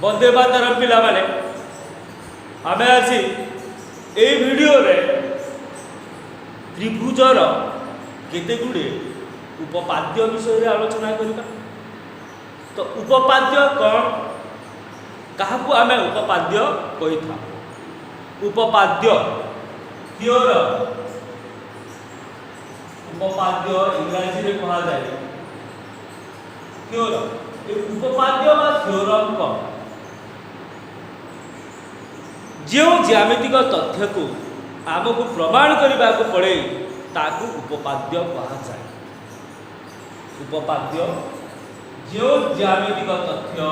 बंदे मातरम पिला माने आमे आसी ए वीडियो रे त्रिभुजर केते गुडे उपपाद्य विषय रे आलोचना करिबा। तो उपपाद्य कौन काहाकू आमे उपपाद्य कहि था। उपपाद्य थियोर उपपाद्य इंग्रजी रे कहा जाय थियोर। ए उपपाद्य बा थियोरम को जो ज्यामितिक तथ्य को आमको प्रमाण करने को पड़े ताकू उपपाद्य कहा जाए। उपपाद्य जो ज्यामितिक तथ्य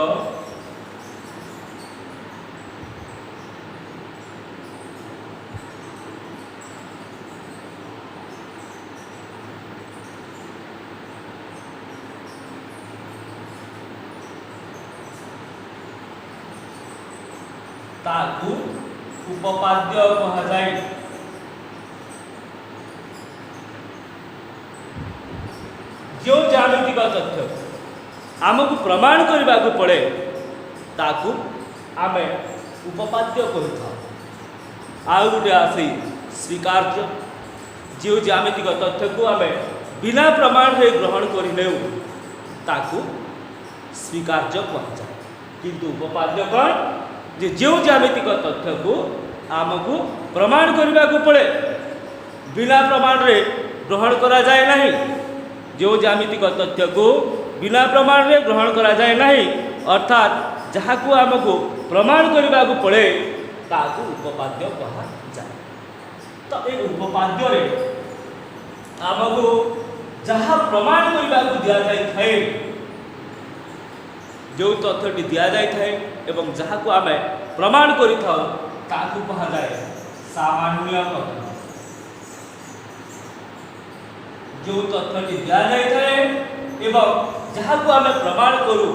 ताकू उपपाद्य कहा जाए। जो ज्यामितिक तथ्य आमको प्रमाण करने को पड़े ताकू आमे उपपाद्य कहि था। आउ गुटे आसी स्वीकार्य जो ज्यामितिक तथ्य को आमे बिना प्रमाण रे ग्रहण करिने ताकू स्वीकार्य कहा जाए। किंतु उपपाद्य कौन जे जो ज्यामितिक तथ्य को आमको प्रमाण करने को पड़े बिना प्रमाण रे ग्रहण करा जाए नहीं। जो ज्यामितिक तथ्य को बिना प्रमाण रे ग्रहण करा जाए नहीं अर्थात जहाँ को आमको प्रमाण करने को पड़े ताकू उपपाद्य कहा जाए। तो ये उपपाद्य रे आमको जहाँ प्रमाण करने को दिया जाए थे जो तथ्यटी दिया जाए थे एवं जहाँ को आमे प्रमाण करि थाउ ताकू कहा जाए सामान्य कथन। जो तथ्यटी दिया जाए थे एवं जहाँ को आमे प्रमाण करू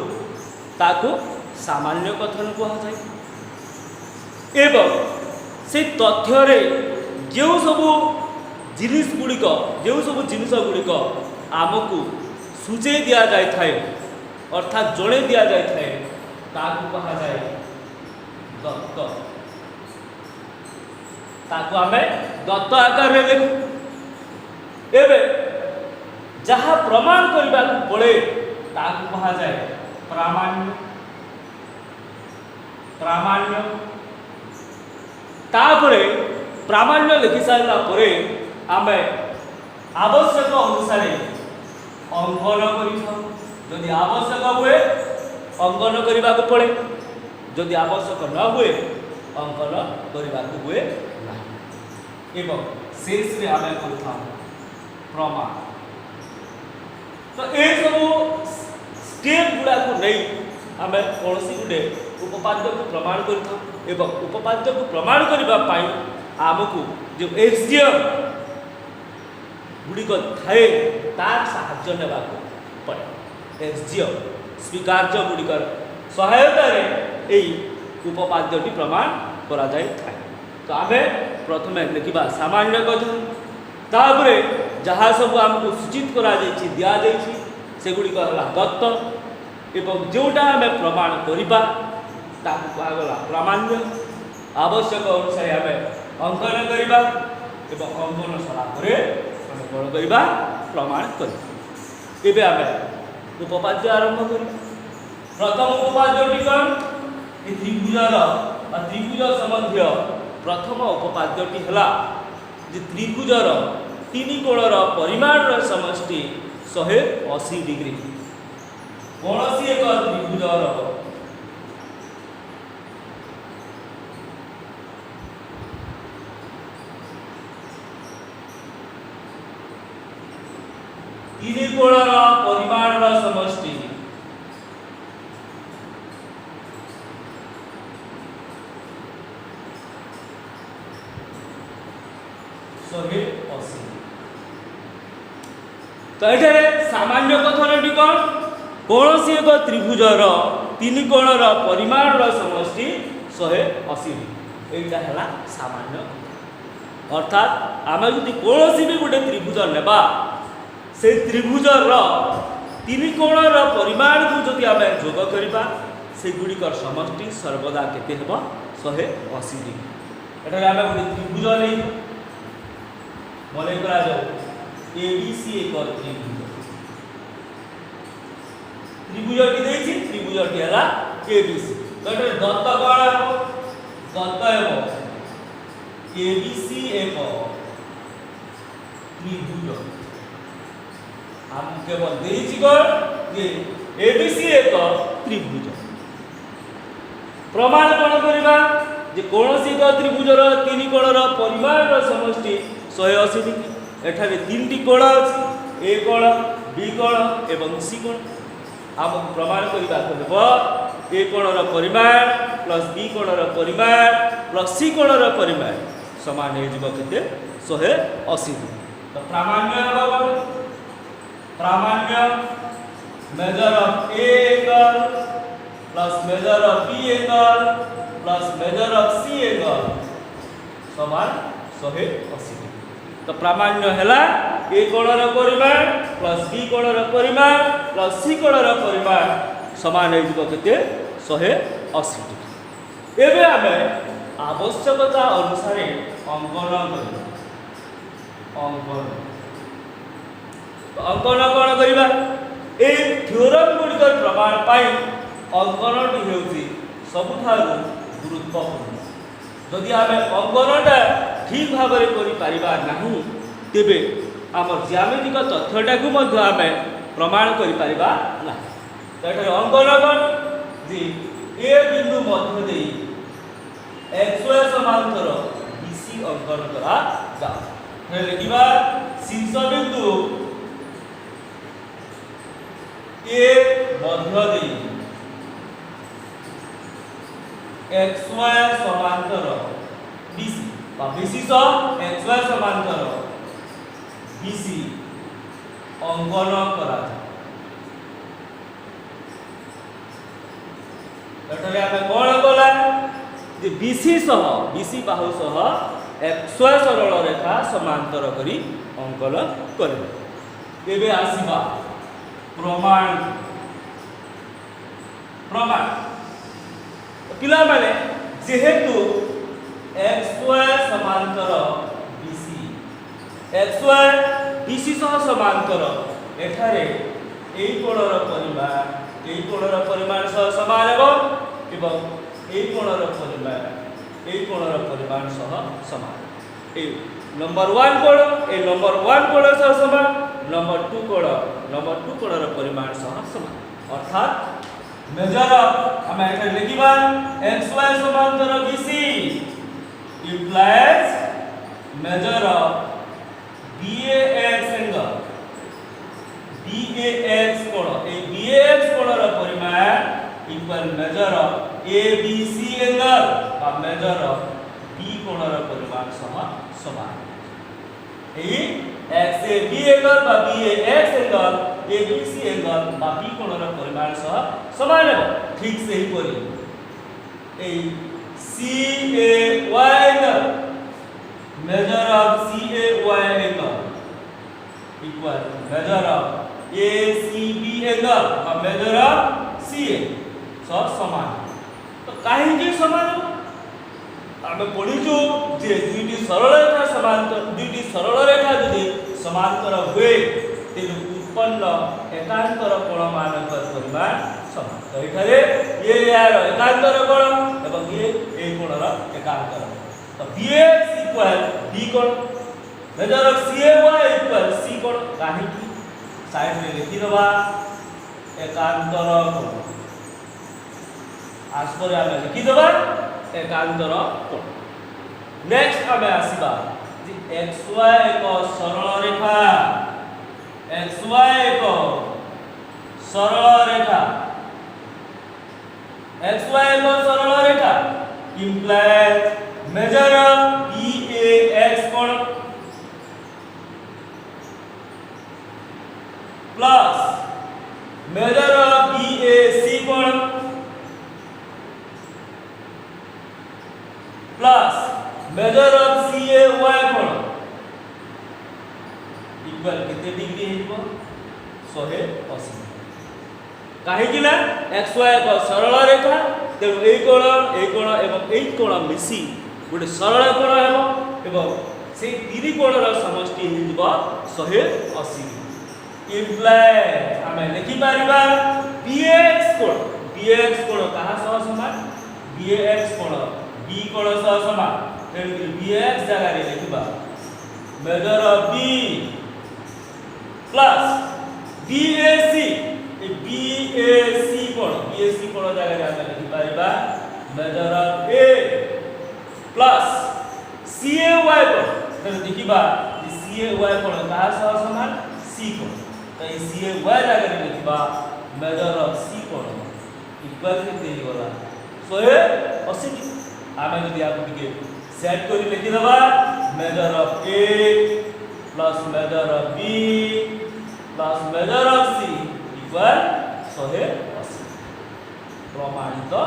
ताकू सामान्य कथन कहा जाए। एवं से तथ्य रे जो सब जिनिस गुड़िक जो सब जिनिस गुड़िक आमको सूचे दिया जाए थे अर्थात जड़े दिया जाए थे ताकू कहा जाए दत्त। ताकू आमे दत्त आकार रे लिखु। एबे जहाँ प्रमाण करने को पड़े ताकू कहा जाए प्रामाण्य। प्रामाण्य तापरे प्रामाण्य लिखि सारा परे आमे आवश्यक अनुसार अंकन करिथाउ। यदि आवश्यक हुए अंकन करने को पड़े यदि आवश्यक न हुए अंकन करने को हुए नहीं। एवं शेष में आम कर प्रमाण। तो ये सब स्टेप गुड़ा को नहीं आम कौन गोटे उपपाद्य को प्रमाण कर उपपाद्य को प्रमाण करने आमको जो एक्सियम गुड़िक थाए तार साहाय्य नेबा पड़े। एक्सियम स्वीकार्य गुड़िकर सहायता रे उपपाद्यटी प्रमाण करा जाए था। तो आम प्रथमे लिखा सामान्य कथन तापरे जहाँ सब आमको सूचित करा जाइछि दिया जाइछि सेगुड़िक है दत्त एवं जोटा आम प्रमाण करवा ताकू कहागला प्रामाण्य। आवश्यक अनुसार आम अंकन करवा एवं अंकन सरा पर आम कौन करवा प्रमाण कर। आम उपपाद्य आरंभ कर। प्रथम उपपाद्यटी कौन त्रिभुजर त्रिभुज संबंधी प्रथम उपपाद्यटी है जे त्रिभुजर तीन कोणर परिमाण समष्टि 180 डिग्री। कौन सी एक त्रिभुजर तीन कोणर परिमाण समष्टि 180। तो ये सामान्य कथन कौन कौन सी एक त्रिभुजर तीन कोणर परिमाण समष्टि 180 यहाँ है सामान्य। अर्थात आम यदि कौन भी गोटे त्रिभुज नेबा से त्रिभुजर तीन कोणर परिमाण को जदि आम जोग करवा से गुड़िकर समष्टि सर्वदा केते हेबो 180 डिग्री। एठारे आमे गोटे त्रिभुज नै मने करा जाऊ एबीसी एक त्रिभुज। त्रिभुजटी देछि त्रिभुजटी हला एबीसी। तो एठारे दत्त कोण हेबो दत्त हेबो एबीसी एक त्रिभुज। हम केवल देछि कोण जे एबीसी एक त्रिभुज। प्रमाण कोण करिबा जे कोनोसी एक त्रिभुजर तीन कोणर परिमाणर समष्टि 180 डिग्री। एठारे तीनटी कोण अछि ए कोण बी कोण एवं सी कोण। हम प्रमाण करिबा हेबो ए कोणर परिमाण प्लस बी कोणर परिमाण प्लस सी कोणर परिमाण समान हे जिवो केते 180 डिग्री। तो प्रामाण्य हेबो प्रामाण्य measure of A angle plus measure of B angle plus measure of C angle समान 180 डिग्री। तो प्रामाण्य हैला ए कोणर परिमाण प्लस बी कोणर परिमाण प्लस सी कोणर परिमाण समान हे जिवो केते 180 डिग्री। एबे आमे आवश्यकता अनुसार अंकन करिबा। अंकन तो अंकन कोन करिबा ए थ्योरम गुड़िकर प्रमाण पाई अंकनटी हेउची सबुठारु गुरुत्वपूर्ण। जदि आमे अंकनटा ठीक भाव में करि परिबा नाही तेबे हमर ज्यामितिक तथ्यटा को मध्य आमे प्रमाण करि परिबा नाही। तो एठारे अंकन कोन जे ए बिंदु मध्य देई xy समांतर BC अंकन करा जाउ। हे लिखिबा शीर्ष बिंदु ए मध्य देई xy समांतर BC बा BC तो xy समांतर BC अंकन करा जाउ। एठारे आमे कोन कला जे BC बाहु सह xy सरल रेखा समांतर करी अंकन करबे। एबे आसीबा प्रमाण। प्रमाण पिला माने जेहेतु xy समांतर xy BC सह समांतर एठारे एई कोणर परिमाण सह समान हेबो एवं एई कोणर परिमाण सह समान। ए नंबर 1 कोण ए नंबर 1 कोण सह समान नंबर 2 कोणर परिमाण सह समान। अर्थात मेजर हम एटा लिखिबा xy समांतर BC implies measure of BAX angle BAX कोण ए BAX कोणर परिमाण equal measure of ABC angle बा मेजर ऑफ B कोणर परिमाण सह समान। ए XAB एंगल बा BAX एंगल ABC एंगल बा B कोणर परिमाण सह समान है। ठीक से ही करी ए CAY angle measure of CAY angle equal measure of ACB angle बा मेजर ऑफ CA सब समान। तो काहे जे समान आमे पढिछु जे दुईटी सरल रेखा समांतर दुईटी सरल रेखा यदि समांतर हुए तेनु उत्पन्न एकांतर कोण मानकर परिमाण समान। तो एठारे ये यार एकांतर कोण एवं ये ए कोणर एकांतर। तो BX इक्वल B कोण measure of CAY equal C कोण। काहे की साइड में लिखि दबा एकांतर कोण आसपर आमे लिखि दबा एकांतर कोण। नेक्स्ट आमे आसीबा जे xy एक सरल रेखा xy एक सरल रेखा xy एक सरल रेखा implies measure of BAX कोण प्लस मेजर ऑफ BAC कोण प्लस मेजर ऑफ CAY कोण इक्वल कितने डिग्री हेबो 180। कहीं ना एक्स वाई एक सरल रेखा तेणु यही कोण एवं यही कोण मिसी गोटे सरल कोण एवं से तीन कोणर समष्टि हो 180 इम्प्लाइज आम लिखिपर बीएक्स कोण कहा सह समान बीएक्स कोण बी कोण सह समान तेणुक बीएक्स जगह लिखा measure of B plus BAC BAC कोण जगह आम लिखिपर measure of A plus CAY कोण तेणु देखा सीएवाई कोण कहा सह समान सी कोण तो ये सीएवाई जगह लिखा मेजर ऑफ सी कोण इक्वल के गला 180 आम जदि आपको टिके सेट कर लिखिदबा measure of A plus measure of B plus measure of C equal 180 प्रमाणित तो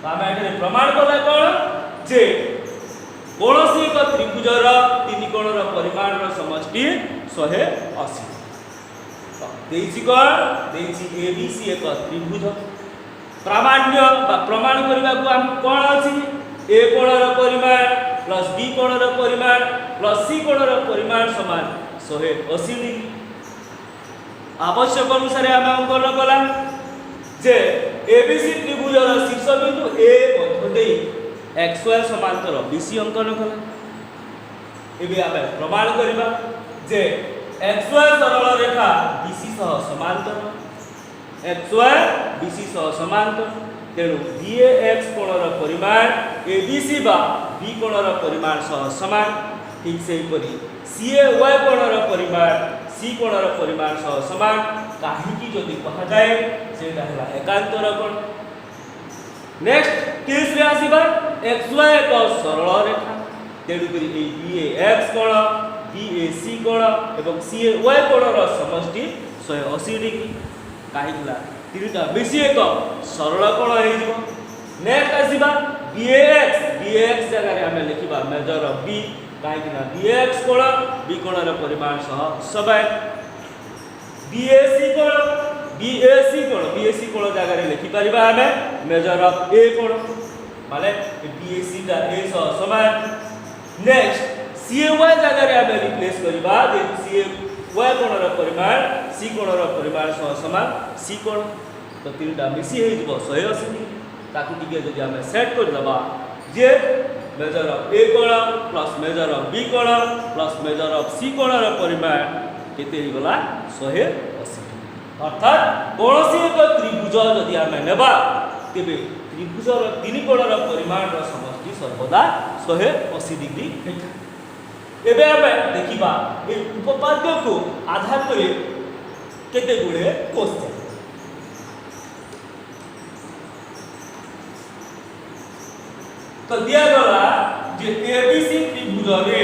आम ये प्रमाण कला कौन जे कौन सी एक त्रिभुजर तीन कोणर परिमाण समष्टि 180 देछि कौन देछि एबीसी एक त्रिभुज प्रामाण्य प्रमाण करबा को हम कौन अछि ए कोणर परिमाण प्लस बी कोणर परिमाण प्लस सी कोणर परिमाण समान 180 डिग्री आवश्यक अनुसार हम अंकन कला जे एबीसी त्रिभुजर शीर्ष बिंदु ए मध्य देई एक्सवाई समांतर बीसी अंकन कला एबे आमे प्रमाण करबा जे एक्सवाई सरल रेखा बीसी सह समांतर एक्सवाई बीसी सह समांतर तेणु बीएक्स कोणर परिमाण एबीसी बा बी कोणर परिमाण सह समान ठीक सेही परि सीएवाई कोणर परिमाण सी कोणर परिमाण सह समान काहीकि जदि कहा जाए सेटा हला एकांतर कोण नेक्स्ट केस रे आसीबा xy एक सरल रेखा तेणु करी ए बीएक्स कोण बीएसी कोण एवं सीएवाई कोणर समष्टि 180 डिग्री काहीला तीनटा मिसी एक सरल कोण हे जिवो नेक्स्ट आसीबा बीएक्स जगह रे हमें लिखिबा मेजर ऑफ बी काहीना बीएक्स कोण बी कोणर परिमाण सह समान बीएसी कोण जगह रे लिखि परिबा हमें मेजर ऑफ ए कोण माने बीएसी टा ए सह समान नेक्स्ट सीएवाई जगह रे हमें रिप्लेस करबा जे सीएवाई कोणर परिमाण सी कोणर परिमाण सह समान सी कोण तो तीनटा मिसी हे जिवो 180 ताकू टिके जदि हमें सेट कर दबा जे मेजर ऑफ ए कोण प्लस मेजर ऑफ बी कोण प्लस मेजर ऑफ सी कोणर परिमाण केते हे गला 180 अर्थात कोनोसी एक त्रिभुज जदि आमे नेबा तेबे त्रिभुजर तीन कोणर परिमाण समष्टि सर्वदा 180 डिग्री हेता एबे आमे देखिबा ए उपपाद्य को आधार करे केते गुणे क्वेश्चन तो दिया गला जे एबीसी त्रिभुज रे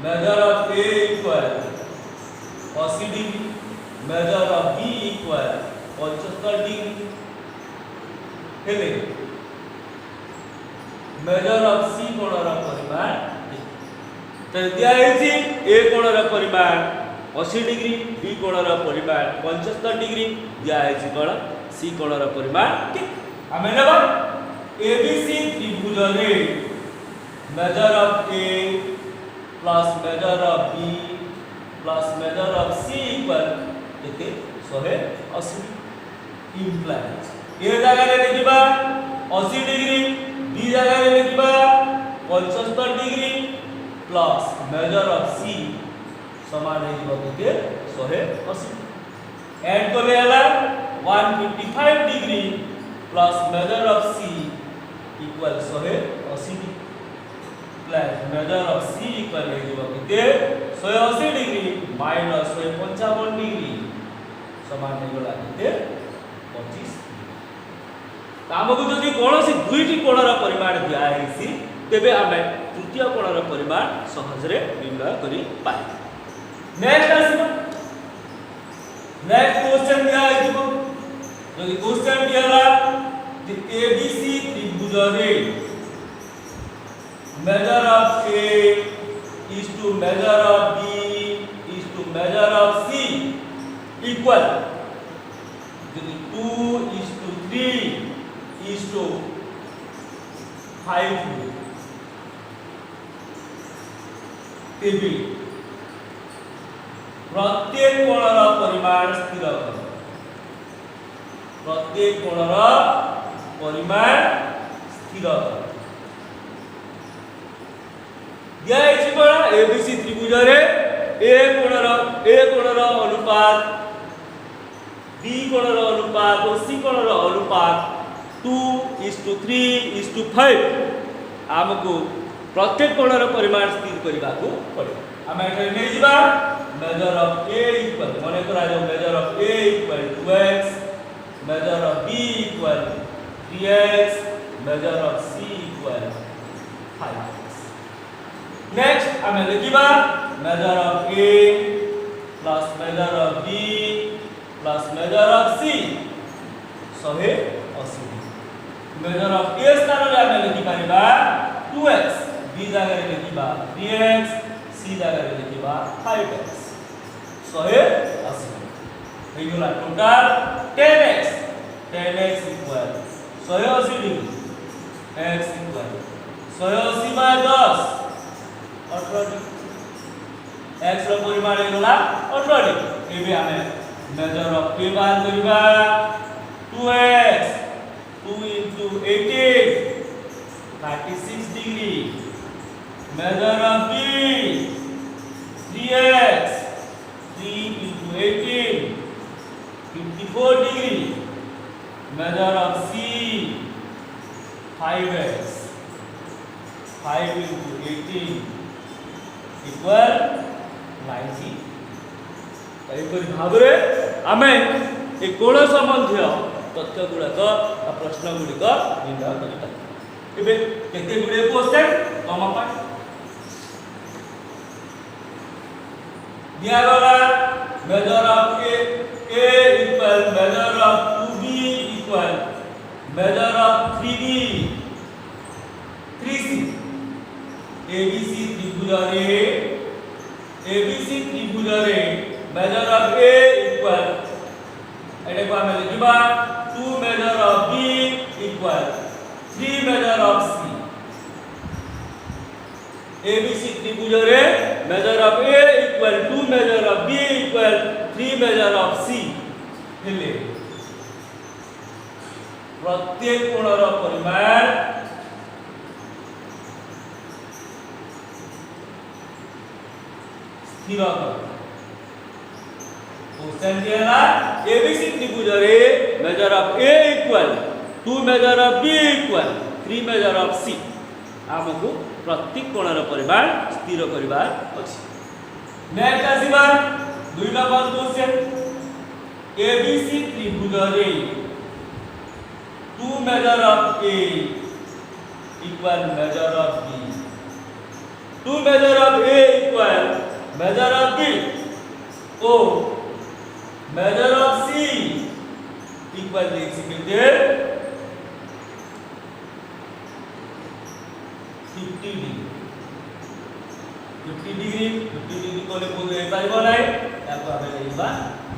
measure of A equal 80 degree measure of B equal 75 degree हेले मेजर ऑफ सी कोणर परिमाण तो दिया हेछि ए कोणर परिमाण 80 डिग्री बी कोणर परिमाण 75 डिग्री दिया हेछि कोण सी कोणर परिमाण के आमे नेबा एबीसी त्रिभुज रे measure of A plus measure of B plus measure of C equal केते 180 इम्प्लाइज ए जगह रे लिखिबा 80 डिग्री बी जगह रे लिखिबा 75 degree plus measure of C समान हे जिवो केते 180 ऐड करले हला 155 degree plus measure of C equal 180 degree plus measure of C equal हे जिवो केते 180 डिग्री माइनस 155 डिग्री समान हे गला केते 25 हमको जदि कोनोसी दुईटी कोणर परिमाण दिया हेसी तेबे आमे तृतीय कोणर परिमाण सहज रे निर्णय करि पाइ नेक्स्ट आसीबो नेक्स्ट क्वेश्चन दिया हेजिबो जदि क्वेश्चन दियाला जे एबीसी त्रिभुज रे measure of A is to measure of B measure of C equal যদি 2:3:5 तेबे प्रत्येक कोणर परिमाण स्थिर कर प्रत्येक कोणर परिमाण स्थिर कर दिया है कोण एबीसी त्रिभुज रे ए कोणर अनुपात बी कोणर अनुपात और सी कोणर अनुपात 2:3:5 हमको प्रत्येक कोणर परिमाण स्थिर करबा को पड़े हम एटा नै जिबा मेजर ऑफ ए इक्वल माने करा जो measure of A equal 2x measure of B equal 3x measure of C equal 5x next हम लिखिबा measure of A plus measure of B plus measure of C 180 measure of A स्थान रे हम लिखि परिबा 2x B जगह रे लिखिबा 3x सी जगह रे लिखिबा 5x 180 हे गला total 10x equal 180 degree x equal 180 by 10 18 degree x रो परिमाण हे गला 18 डिग्री एबे हमें मेजर ऑफ k बाहर करिबा 2x 2 into 18 36 degree measure of b 3x 3 into 18 54 degree measure of c 5x 5 into 18 equal 90 एपरि भाबरे आमे ए कोण संबंधी तथ्य गुड़ाक प्रश्न गुड़िक निर्णय करिता एबे केते गुडे क्वेश्चन तम पा दिया गला measure of a equal measure of 2b equal measure of 3b 3c abc त्रिभुज रे मेजर ऑफ a इक्वल एटे को हमें लिखिबा 2 measure of b equal 3 measure of c abc त्रिभुज रे measure of a equal 2 measure of b equal 3 measure of c हेले प्रत्येक कोणर परिमाण स्थिर कर क्वेश्चन दिया एबीसी त्रिभुज रे measure of a equal 2 measure of b equal 3 measure of c हमको प्रत्येक कोणर परिमाण स्थिर करिबार अछि नेक्स्ट आसीबा 2 नंबर क्वेश्चन एबीसी त्रिभुज रे 2 measure of a equal measure of b 2 measure of a equal measure of b ओ measure of c equal to x equal to 50 degree कोले कोले पाइबो नै याको हमें लेबा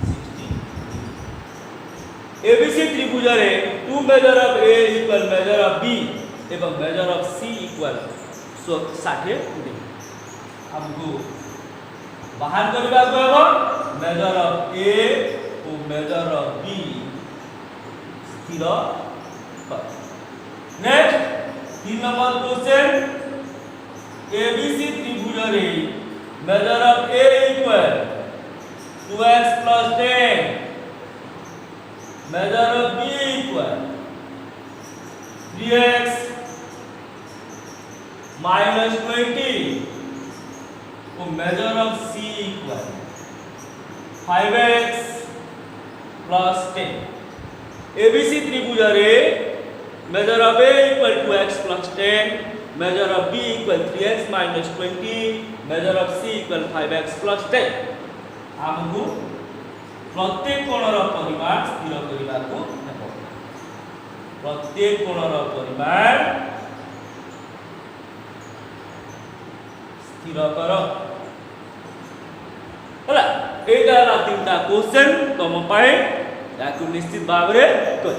60 abc त्रिभुज रे 2 measure of a equal measure of b एवं measure of c equal 60 degree हमको बाहर करबा को हेबो मेजर ऑफ a और मेजर ऑफ b स्थिर कर नेक्स्ट 3 नंबर क्वेश्चन abc त्रिभुज रे measure of a equal 2x plus 10 major of b equal 3x minus 20 और measure of c equal 5x plus 10 abc त्रिभुज रे measure of a equal 2x plus 10 major of b equal 3x minus 20 major of c equal 5x plus 10 हमको प्रत्येक कोणर परिमाण स्थिर करिबा को हेबो प्रत्येक कोणर परिमाण स्थिर कर है एटा तीनटा क्वेश्चन तुम या निश्चित भाव में कर।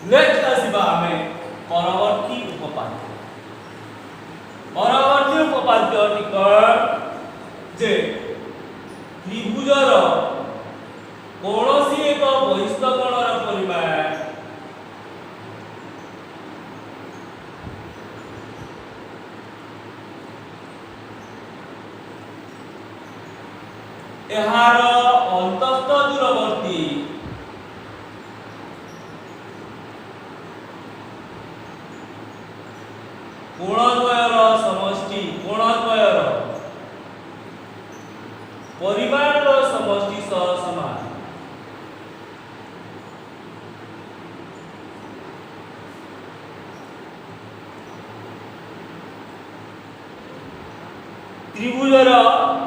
नेक्स्ट आसीबा हमें परवर्ती उपपाद्य। परवर्ती उपपाद्य निकट जे त्रिभुजर कौनसी एक बहिस्थ कोणर परिमाण एहार अंतस्थ दूरवर्ती कोणद्वयर समष्टि कोणद्वयर परिमाणर समष्टि सह समान। त्रिभुजर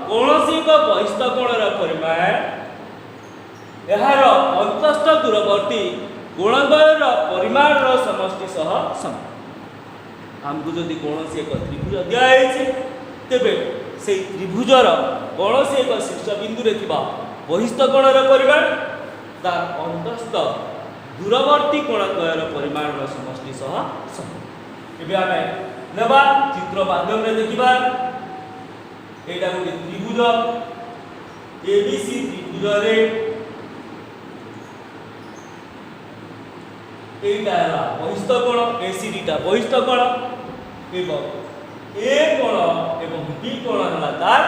कौनसी एक बहिस्थ कोणर परिमाण एहार अंतस्थ दूरवर्ती कोणद्वयर परिमाणर समष्टि सह समान। हमको जदि कौन एक त्रिभुज दिखाई तेबे से त्रिभुजर कौन एक शीर्ष बिंदु रे थिबा बहिस्थ कोणर परिमाण तार अंतस्थ दूरवर्ती कोणद्वयर परिमाणर समष्टि सह समान। एबे आमे नेबा चित्र माध्यम रे देखिबा एटा गोटे त्रिभुज एबीसी त्रिभुज रे एटा बहिस्थ कोण एसीडी टा बहिस्थ कोण एवं ए कोण एवं बी कोण हला तार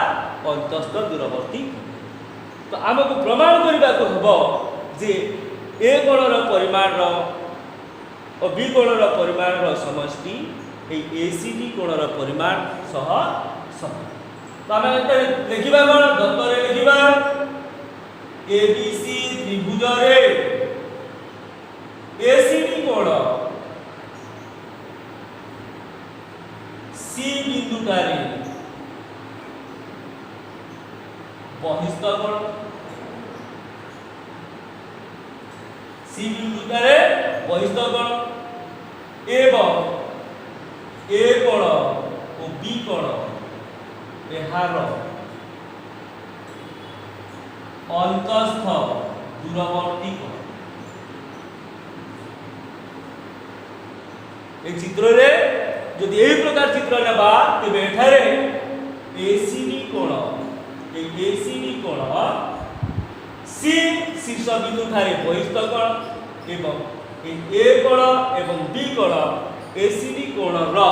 अंतस्थ दूरवर्ती। तो आमको प्रमाण करबा को हबो जे ए कोणर परिमाण रो और बी कोणर परिमाण रो समष्टि ए एसीडी कोणर परिमाण सह समान। तो आमे लिखिबा कोन दत्त रे लिखिबा एबीसी त्रिभुज रे एसीडी कोण सी बिंदुटारे बहिस्थ कोण सी बिंदुटारे बहिस्थ कोण एवं ए कोण और बी कोण एहार अंतस्थ दूरवर्ती कोण। ए चित्र रे जदि एही प्रकार चित्र नेबा तेबे एठारे एसीडी कोण ए एसीडी कोण सी शीर्ष बिंदु ठारे बहिस्थ कोण एवं ए कोण एवं बी कोण एसीडी कोण र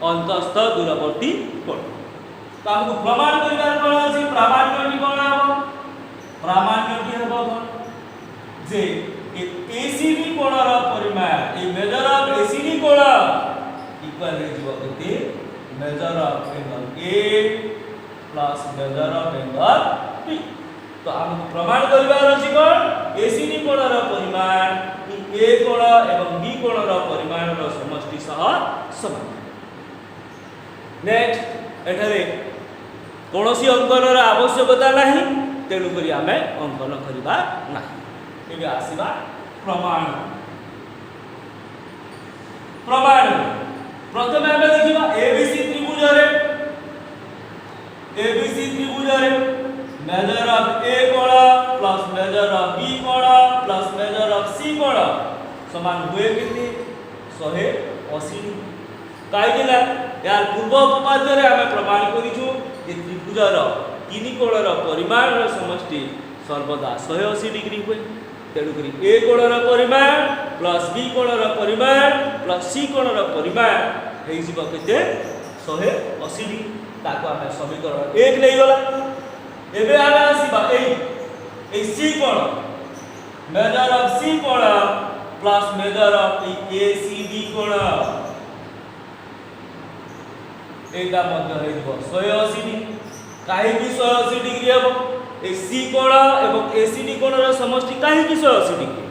अंतस्थ दूरवर्ती कोण। तो हमको प्रमाण करिबार कोन अछि प्रामाण्यटी कोन हबो प्रामाण्यटी हबो जे एसीडी कोणर परिमाण ए मेजर ऑफ एसीडी कोण इक्वल रे जीव केते measure of angle A plus measure of angle B. तो हम प्रमाण करिबार अछि कोन एसीडी कोणर परिमाण ए कोण एवं बी कोणर परिमाणर समष्टि सह समान। नेक्स्ट एठारे कोनोसी अंकनर आवश्यकता नाही तेणु करी आमे अंकन करिबा नाही। एबे आसीबा प्रमाण। प्रमाण प्रथमे आमे देखिबा एबीसी त्रिभुज रे मेजर ऑफ ए कोण प्लस मेजर ऑफ बी कोण प्लस मेजर ऑफ सी कोण समान हुए केते 180। काईला यार पूर्व उपपाद्य रे आमे प्रमाण करिछु जे त्रिभुजर तीन कोणर परिमाणर समष्टि सर्वदा 180 डिग्री हुए। तेणु करी ए कोणर परिमाण प्लस बी कोणर परिमाण प्लस सी कोणर परिमाण हेइ जिवो केते 180 डिग्री। ताको आमे समीकरण 1 नै गला। एबे आमे आसीबा ए सी कोण मेजर ऑफ सी कोण प्लस मेजर ऑफ एसीडी कोण एटा मध्य हे जिवो 180 डिग्री। काहे कि 180 डिग्री हबो ए सी कोण एवं एसीडी कोणर समष्टि काहे कि 180 डिग्री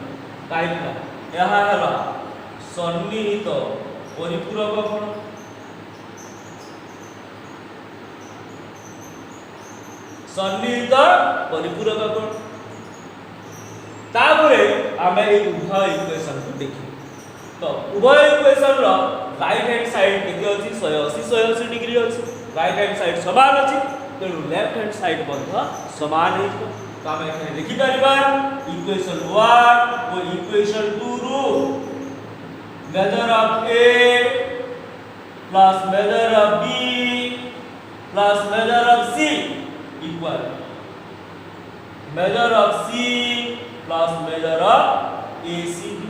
काहे कि यहा हला सन्निहित परिपूरक कोण सन्निहित परिपूरक कोण। तापरे आमे ए उभय इक्वेशन को देखि तो उभय equation row right hand side केते अछि 180 डिग्री अछि राइट हैंड साइड समान अछि तेणु लेफ्ट हैंड साइड मध्य समान हो तो आम एखे लिखि परिबा इक्वेशन 1 और इक्वेशन 2 रु measure of A plus measure of B plus measure of C equal measure of C plus measure of ACD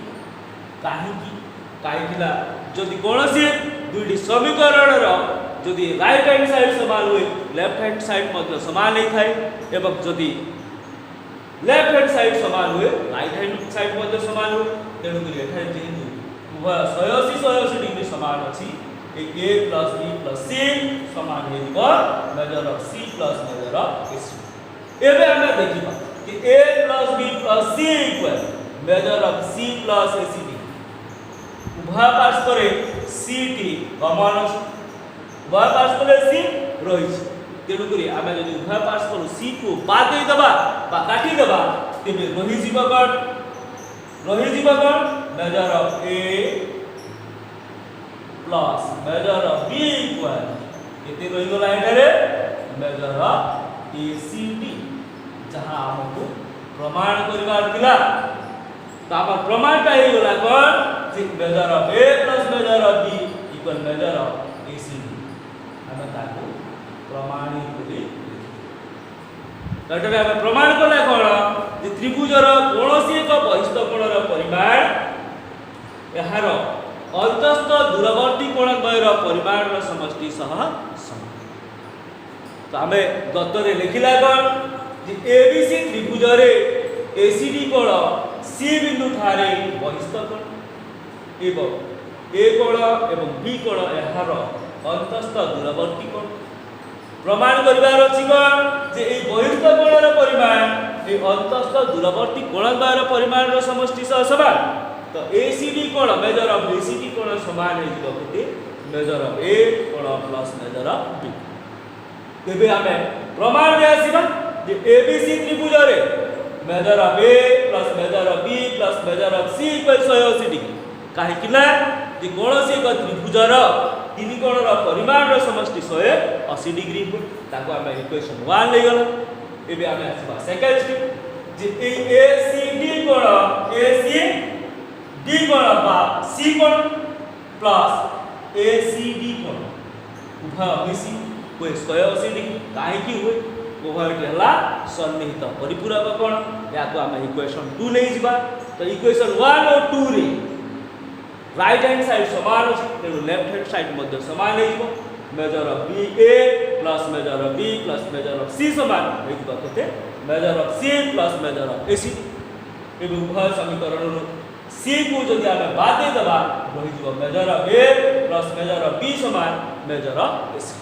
कहीं जदि कौन सी दुईटी समीकरण जदि राइट हैंड साइड समान हुए लेफ्ट हैंड साइड मध्य समान होता है एवं जदि लेफ्ट हैंड साइड समान हुए राइट हैंड साइड मध्य समान हुए तेणुक जेहेतु उभय 180 डिग्री समान अच्छी A plus B plus C समान हो measure of C plus measure of AC एबे हमें देखिबा कि A plus B plus C equal measure of C plus ACD उभय पार्श्व सी टी कॉमन अछि उभय पार्श्व सी रही तेणुक आम जब उभय पार्श्व सी को बाद दे दबा बा काटी दबा तेबे रही जीव कौन measure of A plus measure of B equal केते रही गला एटारे मेजर ऑफ एसीडी जहां हमको प्रमाण करबार थिला तो आम प्रमाणटा हे गला कोन जे measure of A plus measure of B equal measure of ACD हम ताको प्रमाणित बोली एटारे हम प्रमाण कला कोन जे त्रिभुजर कोनोसी एक बहिष्ठ कोणर परिमाण एहार अंतस्थ दूरवर्ती कोण द्वयर परिमाण समष्टि सह समान तो आमे दत्तरे लिखिला कोन जे एबीसी त्रिभुज रे एसीडी कोण सी बिंदु ठारे बहिष्ठ कोण एवं ए कोण एवं बी कोण एहार अंतस्थ दूरवर्ती कोण प्रमाण करिवार अछि कोन जे ए बहिष्ठ कोणर परिमाण ए अंतस्थ दूरवर्ती कोण द्वयर परिमाण समष्टि सह समान तो एसीडी कोण मेजर ऑफ एसीडी कोण समान है जो केते मेजर ऑफ ए कोण प्लस मेजर ऑफ बी तेबे हमें प्रमाण दे आसीबा जे एबीसी त्रिभुज रे measure of A plus measure of B plus measure of C equal 180 degree काहे किला जे कोनोसी एक त्रिभुजर तीन कोणर परिमाण समष्टि 180 डिग्री हो ताको हमें इक्वेशन 1 ले गला एबे हमें आसीबा सेकंड स्टेप जे एसीडी कोण एसी डी कोण बा सी कोण प्लस एसीडी कोण उभय मिसी कोई 180 डिग्री काहे की हुए उभय हला सन्निहित परिपूरक कोण या को हम इक्वेशन 2 ले जिबा तो इक्वेशन 1 और 2 रे राइट हैंड साइड समान अछि तेनु लेफ्ट हैंड साइड मध्ये समान हे जिवो measure of B A plus measure of B plus measure of C समान हे जिवो केते measure of C plus measure of AC एबे उभय समीकरण सी को जदि आमे बाद दे दबा रही जिवो measure of A plus measure of B समान मेजर ऑफ एसी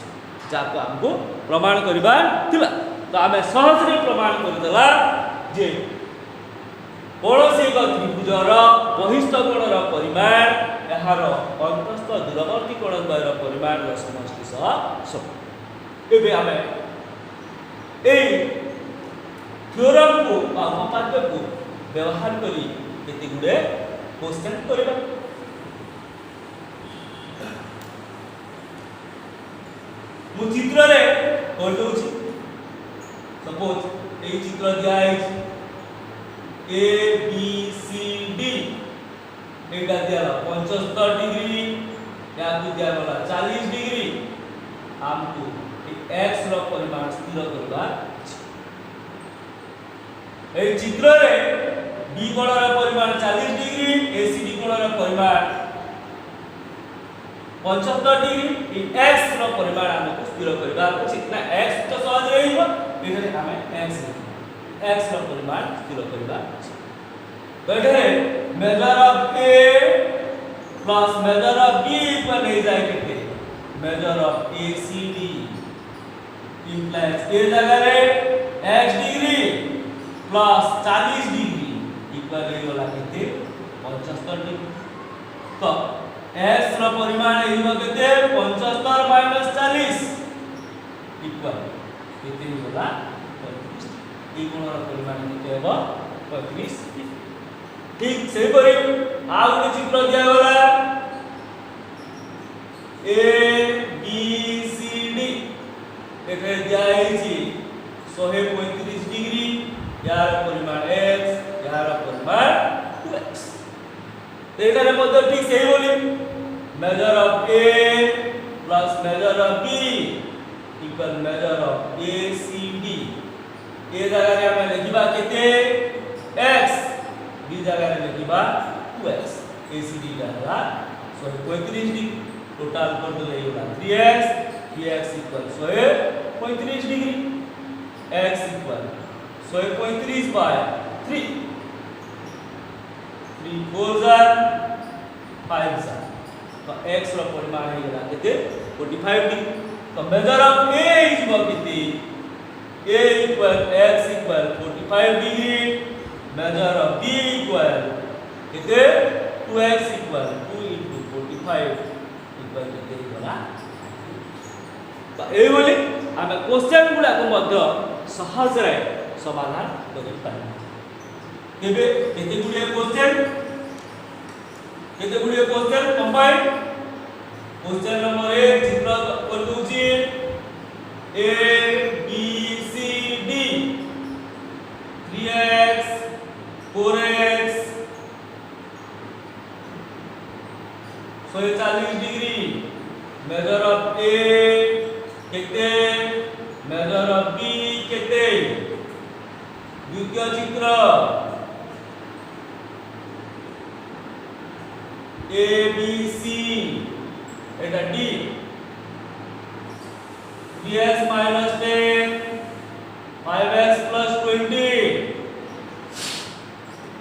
जाको हमको प्रमाण करिबा थिला तो आमे सहज रे प्रमाण कर देला जे कोनोसी एक त्रिभुजर बहिष्ठ कोणर परिमाण एहार अंतस्थ दूरवर्ती कोण द्वयर परिमाण समष्टि सह समान एबे आमे ए थ्योरम को बा उपपाद्य को व्यवहार करी केते गुडे क्वेश्चन करबा मु चित्र रे कर दोछि सपोज ए चित्र दिया है ए बी सी डी एटा दिया 75 डिग्री या को दिया गला 40 डिग्री हमको x रो परिमाण स्थिर करबा ए चित्र रे बी कोणर परिमाण 40 डिग्री एसीडी कोणर परिमाण 75 डिग्री x रो परिमाण हमको स्थिर करबा अछि ना x तो सहज रहिबो एठारे हमें x रो परिमाण स्थिर करबा बैठे measure of A plus measure of B equal नहीं जाए केते measure of ACD implies A जगह रे x degree plus 40 degree equal हे वाला केते 75 डिग्री तो x रो परिमाण हेइबो केते 75 माइनस 40 इक्वल केते होला 35 ई गुणर परिमाण केते हेबो 35 ठीक से परि आ गोटे चित्र दिया गला ए बी सी डी एठे दिया है 135 डिग्री यार परिमाण x यार परिमाण 2x एटारे मध्य ठीक सही बोली major of a plus measure of b equal measure of ACD ए जगह रे हम लिखिबा केते x b जगह रे लिखिबा 2x ACD रहला 135 डिग्री टोटल कर दे होला 3x 3x equal 135 degree x equal 135 by 3 3 4 जार 5 जार तो x रो परिमाण हे गेला केते 45 डिग्री तो मेजर ऑफ a इज केते a equal x equal 45 degree measure of b equal केते 2x इक्वल 2 into 45 इक्वल केते होला तो ए बोली आमे क्वेश्चन गुडा को मध्य सहज रे समाधान करि पाइ केबे केते गुडे क्वेश्चन कंबाइन क्वेश्चन नंबर 1 चित्र कर दूची a b c d 3x 4x 140 degree measure of a केते मेजर ऑफ b केते द्वितीय चित्र a b c Etah d 3x minus 10 5x plus 20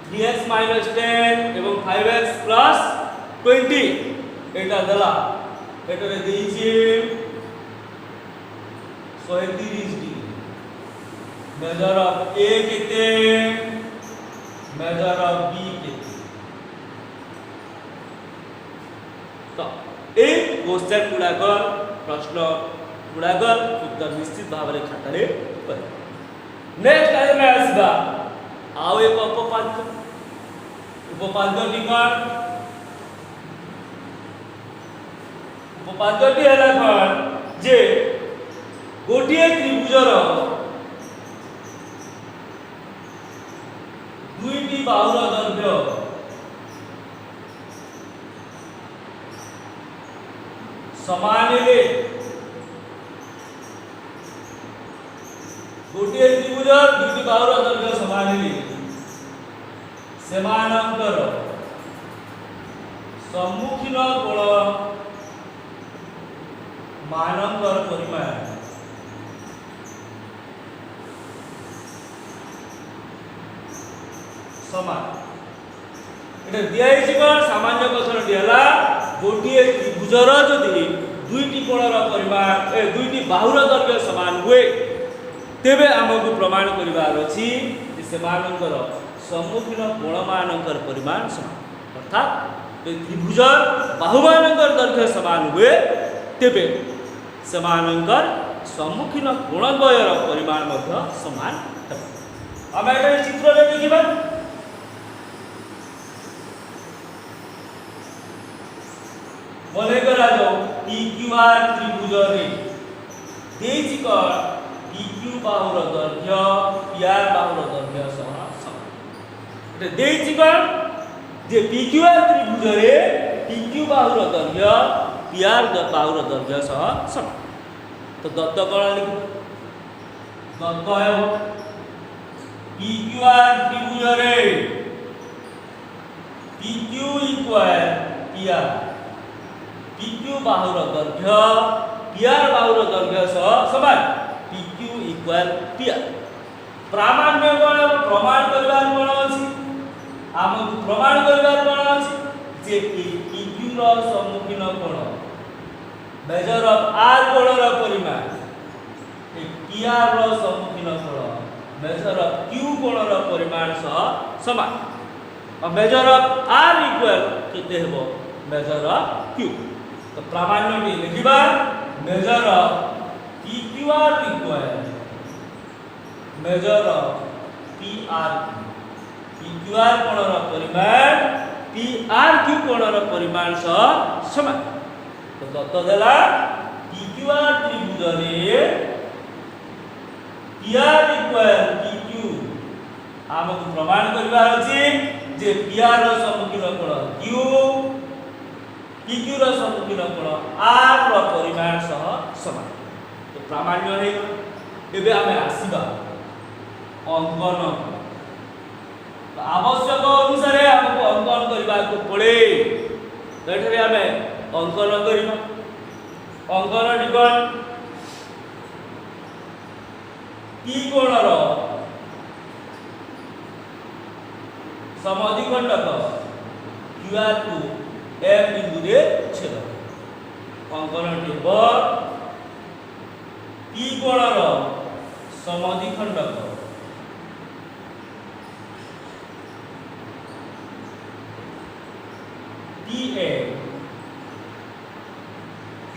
3x minus 10 एवं 5x plus 20 एटा दला एटा रे देइछि 130 डिग्री मेजर ऑफ a केते मेजर ऑफ b केते तो ए क्वेश्चन गुडाकर प्रश्न गुडाकर उत्तर निश्चित भाव रे खाता रे पर नेक्स्ट टाइम में आसीबा आउ एक उपपाद्य टिकट उपपाद्यटी हैला कोन जे गोटिए त्रिभुजर दुईटी बाहुर दैर्घ्य समान हेले गोटिए त्रिभुजर दुईटी बाहुर दैर्घ्य समान हेले सेमानंतर सम्मुखीन कोण मानंतर परिमाण समान एटा दिया है कोन सामान्य कथन दियला गोटिए त्रिभुजर जदि दुईटी कोणर परिमाण दुईटी बाहुर दैर्घ्य समान हुए तेबे हमकु प्रमाण करिवार अछि जे सेमानंतर सम्मुखीन कोण मानंकर परिमाण समान अर्थात त्रिभुजर बाहुमानंकर दैर्घ्य समान हुए तेबे सेमानंकर सम्मुखीन कोण द्वयर परिमाण मध्य समान हेबो हम एटा चित्र रे देखिबा मने करा जाओ PQR त्रिभुज रे देछि क PQ बाहुर दैर्घ्य PR बाहुर दैर्घ्य समान एटा देछि क जे PQR त्रिभुज रे PQ बाहुर दैर्घ्य PR बाहुर दैर्घ्य सह समान तो दत्त कोन लिखु दत्त है PQR त्रिभुज रे PQ equal PR PQ बाहुर दैर्घ्य PR बाहुर दैर्घ्य सह समान PQ इक्वल PR प्रामाण्य कोन प्रमाण करबार कोन अछि हमकु प्रमाण करबार कोन अछि जे PQ रो सम्मुखीन कोण मेजर ऑफ R कोणर परिमाण PR रो सम्मुखीन कोण मेजर ऑफ Q कोणर परिमाण सह समान और मेजर ऑफ R इक्वल केते हेबो मेजर ऑफ Q तो प्रामाण्य लिखिबा measure of PQR equal measure of PR PQR कोणर परिमाण PRQ कोणर परिमाण सह समान तो दत्त देला PQR त्रिभुज रे PR इक्वल PQ हमको प्रमाण करबार अछि जे PR रो सम्मुखीन कोण Q PQ रो सम्मुखीन कोण R रो परिमाण सह समान तो प्रामाण्य हे एबे हमें आसीबा अंकन तो आवश्यक अनुसार हमको अंकन करबा को पड़े तो एठरे हमें अंकन करिबा अंकन निकल P कोणर समद्विखंडक QR को M बिंदु रे छेद अंकन टिब P कोणर समद्विखंडक PA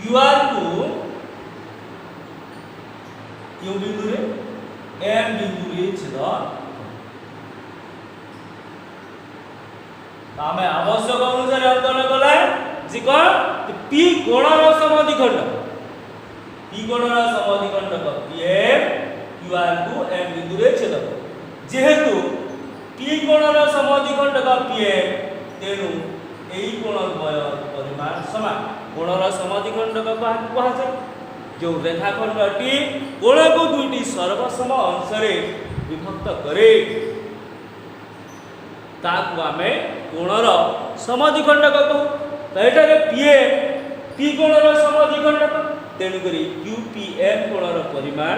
QR को क्यों बिंदु रे M बिंदु रे छेद आमे आवश्यक अनुसार अंकन कला जे कोन P कोणर समद्विखंडक P कोणर समद्विखंडक PM QR को M बिंदु रे छेद जेहेतु P कोणर समद्विखंडक PM तेनु एई कोणद्वय परिमाण समान कोणर समद्विखंडक कहा जाय जो रेखाखंडटी कोण को दुईटी सर्वसम अंश रे विभक्त करे ताकू आमे कोणर समद्विखंडक कहू तो एटारे P कोणर समद्विखंडक तेनु करी QPM कोणर परिमाण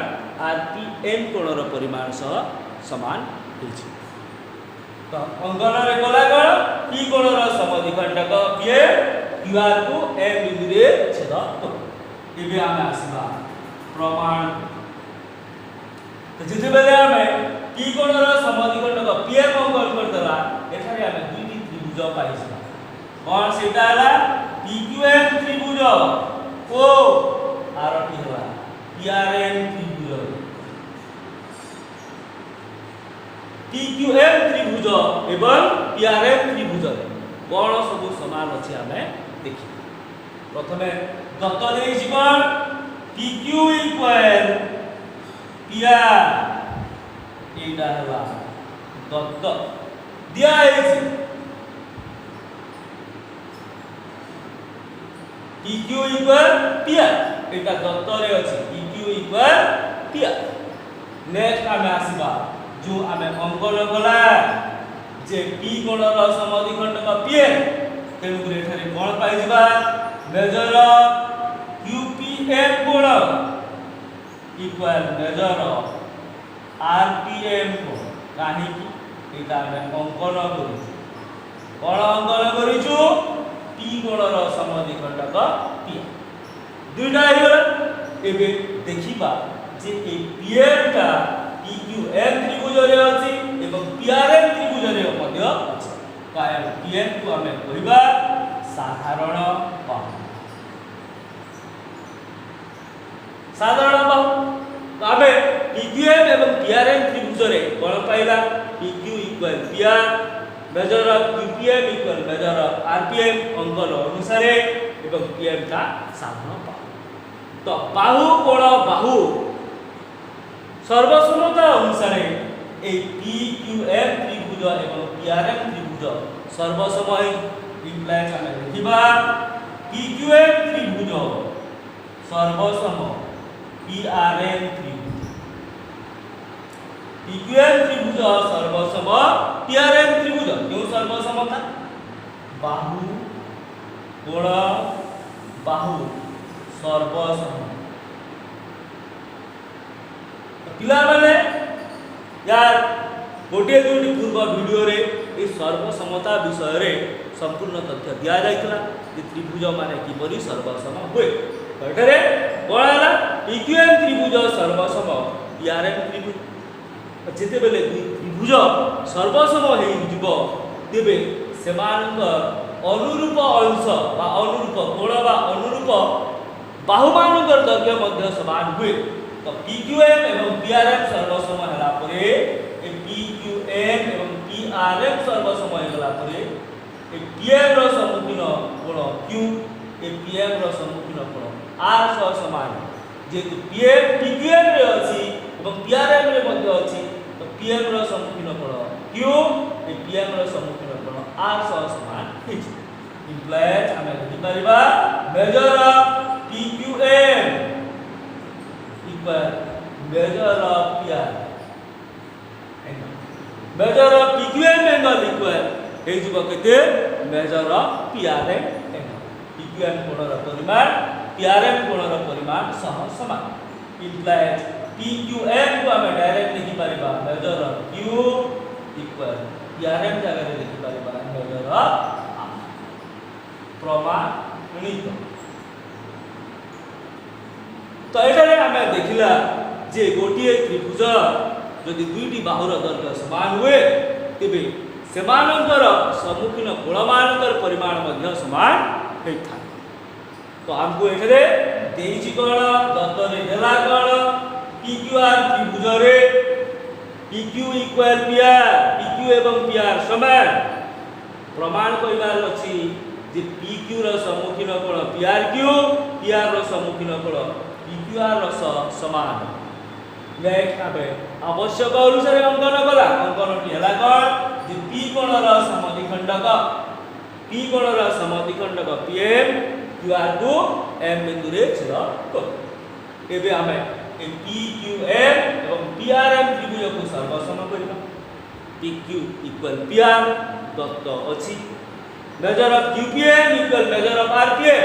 RPM कोणर परिमाण सह समान होइछि तो अंकन रे कोला कोन P कोणर समद्विखंडक PM QR को M बिंदु रे छेद करू इबे आमे आसीबा प्रमाण तो जेते बेले आमे P कोणर समद्विखंडक PM अंकन करतला एठारे आमे दुईटी त्रिभुज पाइछा कोन सेटा हला PQM त्रिभुज ओ आरटी हला PRM त्रिभुज PQM त्रिभुज एवं PRM त्रिभुज कोन सब समान अछि आमे देखि प्रथमे दत्त देइ जीवन PQ इक्वल PR एटा हला दत्त दिया अछि PQ इक्वल PR एटा दत्त रे अछि PQ इक्वल PR नेक्स्ट आमे आसीबा जो आमे अंकन कला जे P कोणर समद्विखंडक PM तेनु एठारे कोन पाइ जिबा मेजर QPM कोण इक्वल मेजर RPM कोण काहे कि एटा आमे अंकन करू कोन अंकन करिछु P कोणर समद्विखंडक PM दुईटा आइगला एबे देखिबा जे ए PM टा PQM त्रिभुज रे अछि एवं PRM त्रिभुज रे मध्ये अछि कारण PM को हमें कहिबा साधारण बाहु साधारण बाहु तो हमें PQM एवं PRM त्रिभुज रे कोन पाइला PQ equal PR measure QPM equal measure RPM अंकन अनुसार एवं PM का साधारण बाहु तो बाहु कोण बाहु सर्वसमता अनुसार ए PQM त्रिभुज एवं PRM त्रिभुज सर्वसम इम्प्लाइज हमें देखिबा PQM त्रिभुज सर्वसम PRM त्रिभुज PQM त्रिभुज सर्वसम PRM त्रिभुज क्यों सर्वसमता बाहु कोण बाहु सर्वसम पिला माने यार गोटे दुटी पूर्व वीडियो रे ए सर्वसमता विषय रे संपूर्ण तथ्य दिया जाइतला जे त्रिभुज माने किपरि सर्वसम होय एठरे कोळाला PQM त्रिभुज सर्वसम PRM त्रिभुज जेते बेले त्रिभुज सर्वसम हेइ जिवो तेबे सेमानक अनुरूप अंश बा अनुरूप कोण बा अनुरूप बाहुमानकर दैर्घ्य मध्ये समान हुए तो PQM एवं PRM सर्वसम हला परे ए PQM एवं PRM सर्वसम हला परे ए PM रो सम्मुखीन कोण Q ए PM रो सम्मुखीन कोण R सह समान जेतु PQM रे अछि এবং PRM रे मध्य अछि तो PM रो सम्मुखीन कोण Q ए PM रो सम्मुखीन कोण R सह समान हिची इम्प्लाइज हमें लिखि परिबा measure of PQM equal measure of PR measure of PQM angle equal हे जीव केते measure of PRM angle PQM कोणर परिमाण PRM कोणर परिमाण सह समान इम्प्लाइज PQM को हमें डायरेक्ट लिखि परिबा measure of Q equal PRM जगह रे लिखि परिबा मेजर ऑफ R प्रमाणित तो एटारे हमें देखिला जे गोटिए त्रिभुज यदि दुईटी बाहुर दैर्घ्य समान हुए तेबे सेमानंकर सम्मुखीन कोणमानंकर परिमाण मध्य समान होता तो हमको एठारे देइछि कोण दत्तरे देला कोण PQR त्रिभुज रे PQ इक्वल PR PQ एवं PR समान प्रमाण कइबार अछि जे PQ रो सम्मुखीन कोण PRQ PR रो सम्मुखीन कोण PQR रो समान नेक्स्ट आबे आवश्यक अनुसार अंकन कला अंकनटी हला कोण जे P कोणर समद्विखंडक P कोणर समद्विखंडक PM QR को M बिंदु रे छेद कर एबे हमें ए PQM एवं PRM त्रिभुज को सर्वसम करिबा PQ इक्वल PR दत्त अछि measure of QPM equal measure of RPM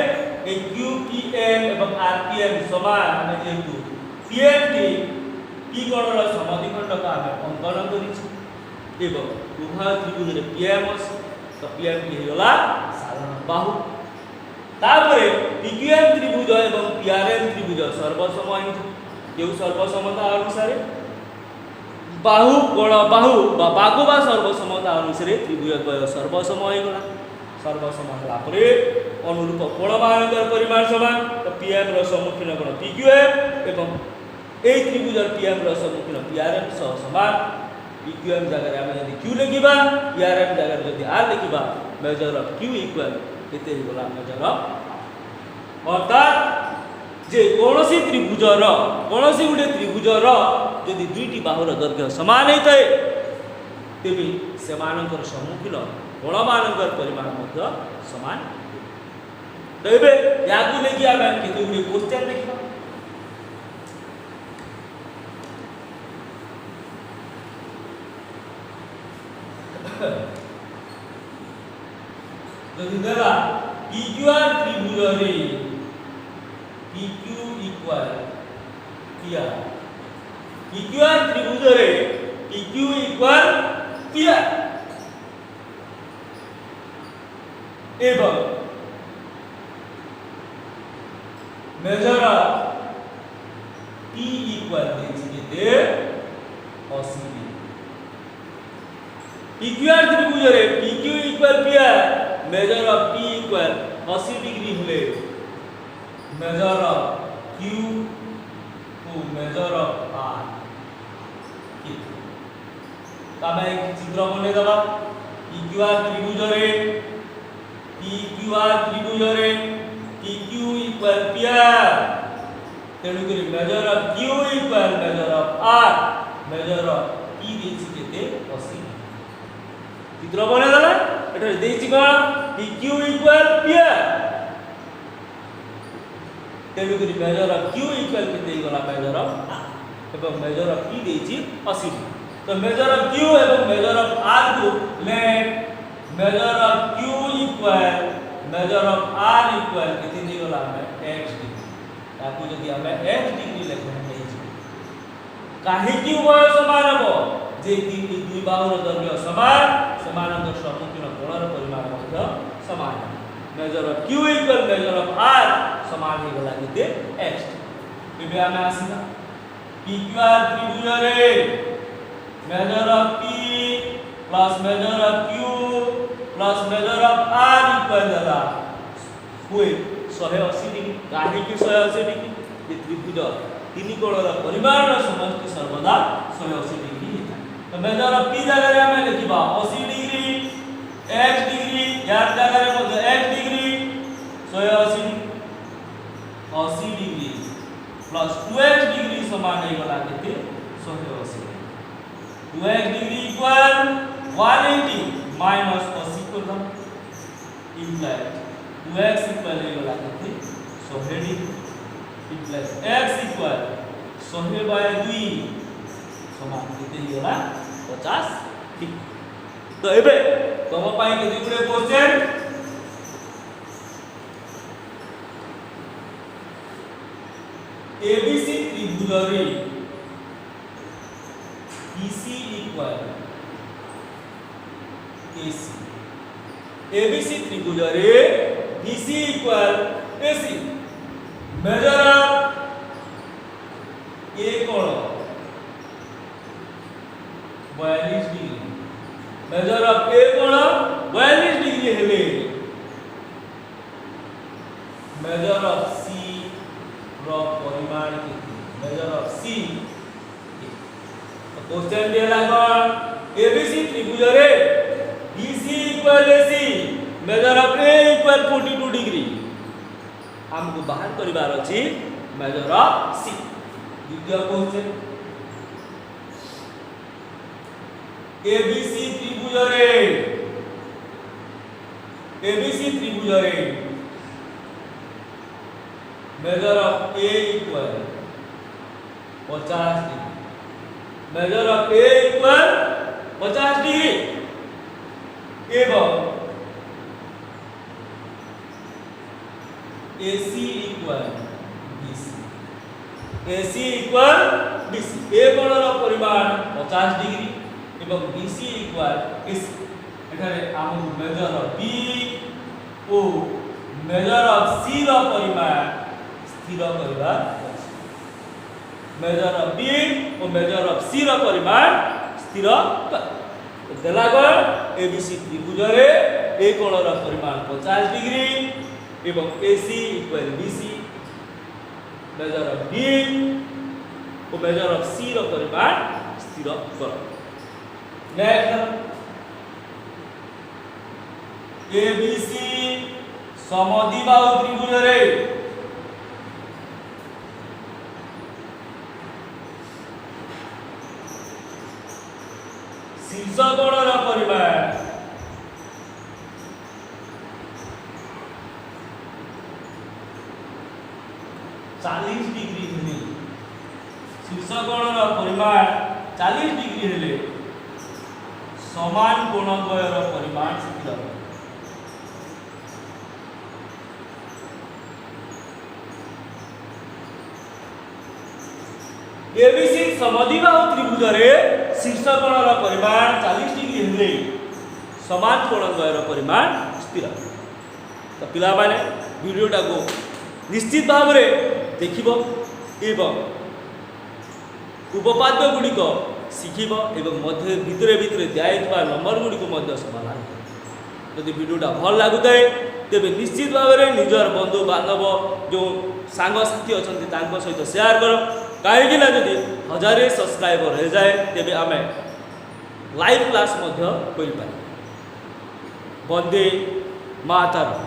A QPM एवं RPM समान हमें जेतु PM टी P कोणर समद्विखंडक हमें अंकन करिछि एवं उभय त्रिभुज रे PM अछि तो PM टी होला साधारण बाहु तापरे PQM त्रिभुज एवं PRM त्रिभुज सर्वसम केउ सर्वसमता अनुसार बाहु कोण बाहु बा बाहु बा सर्वसमता अनुसार त्रिभुज द्वय सर्वसम होइगला सर्वसम होला परे अनुरूप कोणमानकर परिमाण समान तो PM रो सम्मुखीन कोण PQM एवं ए त्रिभुज PM रो सम्मुखीन PRM सह समान PQM जगह रे हम यदि Q लिखिबा PRM जगह रे यदि R लिखिबा मेजर ऑफ Q इक्वल केते होला मेजर ऑफ अर्थात जे कोनोसी त्रिभुजर कोनोसी गुटे त्रिभुजर यदि दुईटी बाहुर दैर्घ्य समान होइतै तेबे सेमानकर सम्मुखीन कोणमानकर परिमाण मध्य समान तो एबे याकु लेकि आमे केते गुटे क्वेश्चन देखिबा यदि देला PQR त्रिभुज रे PQ इक्वल PR PQR त्रिभुज रे PQ इक्वल PR एवं मेजर ऑफ P इक्वल केते 80 PQR त्रिभुज रे PQ equal PR measure of P equal 80 degree हुए मेजर ऑफ Q को मेजर ऑफ R तमे एक चित्र बने दबा PQR त्रिभुज रे PQ इक्वल PR तेणु करी major of Q equal measure of R major of P देछि केते 80 चित्र बने दला एटा देछि कोन PQ इक्वल PR तेणु करी मेजर ऑफ Q इक्वल केते गला मेजर ऑफ R एवं मेजर ऑफ P देछि 80 तो मेजर ऑफ Q एवं मेजर ऑफ R को let measure of Q equal measure of R equal केते दे गला हमें x डिग्री ताकू यदि हमें x डिग्री लेखन देछि काहे कि उभय समान हो जे दुई बाहुर दैर्घ्य समान समानंतर सम्मुखीन कोणर परिमाण मध्य समान measure of Q equal measure of R समान हे गला केते x एबे हमें आसीना PQR त्रिभुज रे measure of P plus measure of Q plus measure of R equal दला हुए 180 डिग्री काहे कि 180 डिग्री ये त्रिभुज तीन कोणर परिमाण समष्टि सर्वदा 180 डिग्री हेता तो मेजर ऑफ P जगह रे हमें लिखिबा 80 डिग्री x डिग्री यार जगह रे मध्य x degree 180 degree plus 2x degree समान हे गला केते 180 2x डिग्री इक्वल 180 माइनस 80 कर दम इम्प्लाइड 2x इक्वल हो गला केते 100 डिग्री इम्प्लाइड x इक्वल 100/2 समान केते हो गला 50 डिग्री। तो एबे तम पाई केते गुडे क्वेश्चन ABC त्रिभुज रे BC इक्वल AC ABC त्रिभुज रे BC equal AC measure of A कोण 42 डिग्री मेजर ऑफ A कोण 42 डिग्री हेले मेजर ऑफ C रो परिमाण केते मेजर ऑफ C क्वेश्चन देला कोन ABC त्रिभुज रे BC equal AC measure of A equal 42 degree हमको बाहर करिवार अछि मेजर ऑफ C। द्वितीय क्वेश्चन ABC त्रिभुज रे measure of A equal 50 degree measure of A equal 50 degree एवं AC इक्वल BC A कोणर परिमाण 50 डिग्री एवं BC इक्वल AC एठारे हम मेजर ऑफ B ओ मेजर ऑफ C रो परिमाण स्थिर करबा मेजर ऑफ B और मेजर ऑफ C रो परिमाण स्थिर कर देला गो ABC त्रिभुज रे A कोणर परिमाण 50 डिग्री एवं AC equal BC major of B और मेजर ऑफ C रो परिमाण स्थिर कर। नेक्स्ट ABC समद्विबाहु त्रिभुज रे शीर्ष कोणर परिमाण 40 डिग्री हेले शीर्ष कोणर परिमाण 40 डिग्री हेले समान कोणद्वयर परिमाण स्थिर ABC समद्विबाहु त्रिभुज रे शीर्ष कोणर परिमाण 40 डिग्री हेले समान कोणद्वयर परिमाण स्थिर। तो पिला माने वीडियोटा को निश्चित भाव रे देखिबो एवं उपपाद्य गुड़िक शिखिब एवं मध्य भितरे भितरे दिया नंबर गुड़िक समाधान यदि वीडियोटा भल लगुए तेबे निश्चित भाव में निजर बंधु बांधव जो सांग साथी अच्छा सहित शेयर कर कहीं जदि 1000 सब्सक्राइबर हो जाए तेबे आमे लाइव क्लास कर पारे। वंदे मातरम।